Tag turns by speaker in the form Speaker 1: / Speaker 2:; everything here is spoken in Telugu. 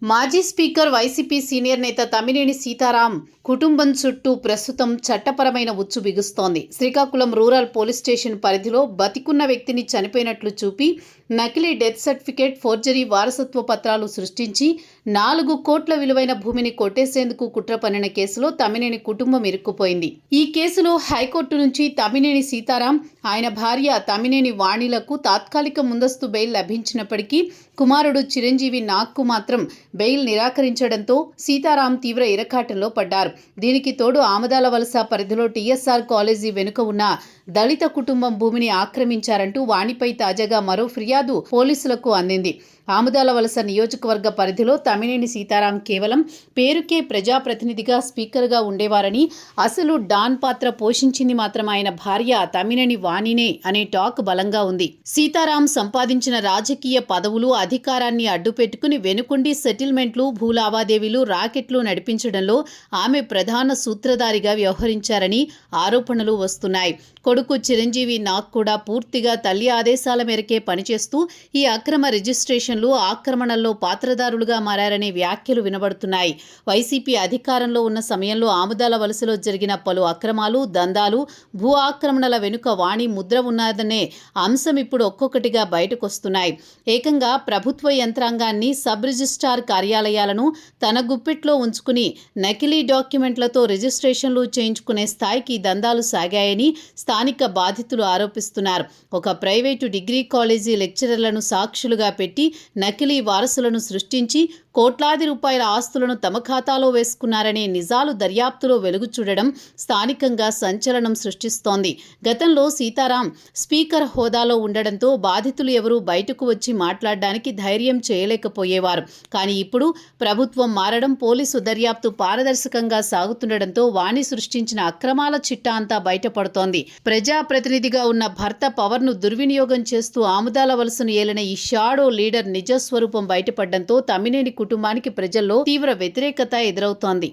Speaker 1: మాజీ స్పీకర్ వైసీపీ సీనియర్ నేత తమ్మినేని సీతారాం కుటుంబం చుట్టూ ప్రస్తుతం చట్టపరమైన ఉచ్చు బిగుస్తోంది. శ్రీకాకుళం రూరల్ పోలీస్ స్టేషన్ పరిధిలో బతికున్న వ్యక్తిని చనిపోయినట్లు చూపి నకిలీ డెత్ సర్టిఫికేట్, ఫోర్జరీ వారసత్వ పత్రాలు సృష్టించి 4 కోట్ల విలువైన భూమిని కొట్టేసేందుకు కుట్ర పన్నిన కేసులో తమ్మినేని కుటుంబం ఇరుక్కుపోయింది. ఈ కేసులో హైకోర్టు నుంచి తమ్మినేని సీతారాం, ఆయన భార్య తమ్మినేని వాణిలకు తాత్కాలిక ముందస్తు బెయిల్ లభించినప్పటికీ కుమారుడు చిరంజీవి నాగ్కు మాత్రం బెయిల్ నిరాకరించడంతో సీతారాం తీవ్ర ఇరకాటంలో పడ్డారు. దీనికి తోడు ఆమదాల వలస పరిధిలో టీఎస్ఆర్ కాలేజీ వెనుక ఉన్న దళిత కుటుంబం భూమిని ఆక్రమించారంటూ వాణిపై తాజాగా మరో ఫిర్యాదు పోలీసులకు అందింది. ఆమదాల వలస నియోజకవర్గ పరిధిలో తమ్మినేని సీతారాం కేవలం పేరుకే ప్రజాప్రతినిధిగా, స్పీకర్గా ఉండేవారని, అసలు డాన్ పాత్ర పోషించింది మాత్రం ఆయన భార్య తమ్మినేని వాణినే అనే టాక్ బలంగా ఉంది. సీతారాం సంపాదించిన రాజకీయ పదవులు, అధికారాన్ని అడ్డుపెట్టుకుని వెనుకుండి సెటిల్మెంట్లు, భూ లావాదేవీలు, రాకెట్లు నడిపించడంలో ఆమె ప్రధాన సూత్రధారిగా వ్యవహరించారని ఆరోపణలు వస్తున్నాయి. కొడుకు చిరంజీవి నాగ్ కూడా పూర్తిగా తల్లి ఆదేశాల మేరకే పనిచేస్తూ ఈ అక్రమ రిజిస్ట్రేషన్లు, ఆక్రమణల్లో పాత్రదారులుగా మారారనే వ్యాఖ్యలు వినబడుతున్నాయి. వైసీపీ అధికారంలో ఉన్న సమయంలో ఆముదాల వలసలో జరిగిన పలు అక్రమాలు, దందాలు, భూ ఆక్రమణల వెనుక వాణి ముద్ర ఉన్నదనే అంశం ఇప్పుడు ఒక్కొక్కటిగా బయటకొస్తున్నాయి. ఏకంగా ప్రభుత్వ యంత్రాంగాన్ని, సబ్ రిజిస్ట్రార్ కార్యాలయాలను తన గుప్పిట్లో ఉంచుకుని నకిలీ డాక్యుమెంట్లతో రిజిస్ట్రేషన్లు చేయించుకునే స్థాయికి దందాలు సాగాయని స్థానిక బాధితులు ఆరోపిస్తున్నారు. ఒక ప్రైవేటు డిగ్రీ కాలేజీ లెక్చరర్లను సాక్షులుగా పెట్టి నకిలీ వారసులను సృష్టించి కోట్లాది రూపాయల ఆస్తులను తమ ఖాతాలో వేసుకున్నారనే నిజాలు దర్యాప్తులో వెలుగు చూడడం స్థానికంగా సంచలనం సృష్టిస్తోంది. గతంలో సీతారాం స్పీకర్ హోదాలో ఉండడంతో బాధితులు ఎవరూ బయటకు వచ్చి మాట్లాడడానికి ధైర్యం చేయలేకపోయేవారు. కానీ ఇప్పుడు ప్రభుత్వం మారడం, పోలీసు దర్యాప్తు పారదర్శకంగా సాగుతుండడంతో వాణి సృష్టించిన అక్రమాల చిట్టా అంతా బయటపడుతోంది. ప్రజాప్రతినిధిగా ఉన్న భర్త పవర్ను దుర్వినియోగం చేస్తూ ఆముదాల వలసను ఏలిన ఈ షాడో లీడర్ నిజస్వరూపం బయటపడడంతో తమ్మినేని కుటుంబానికి ప్రజల్లో తీవ్ర వ్యతిరేకత ఎదురవుతోంది.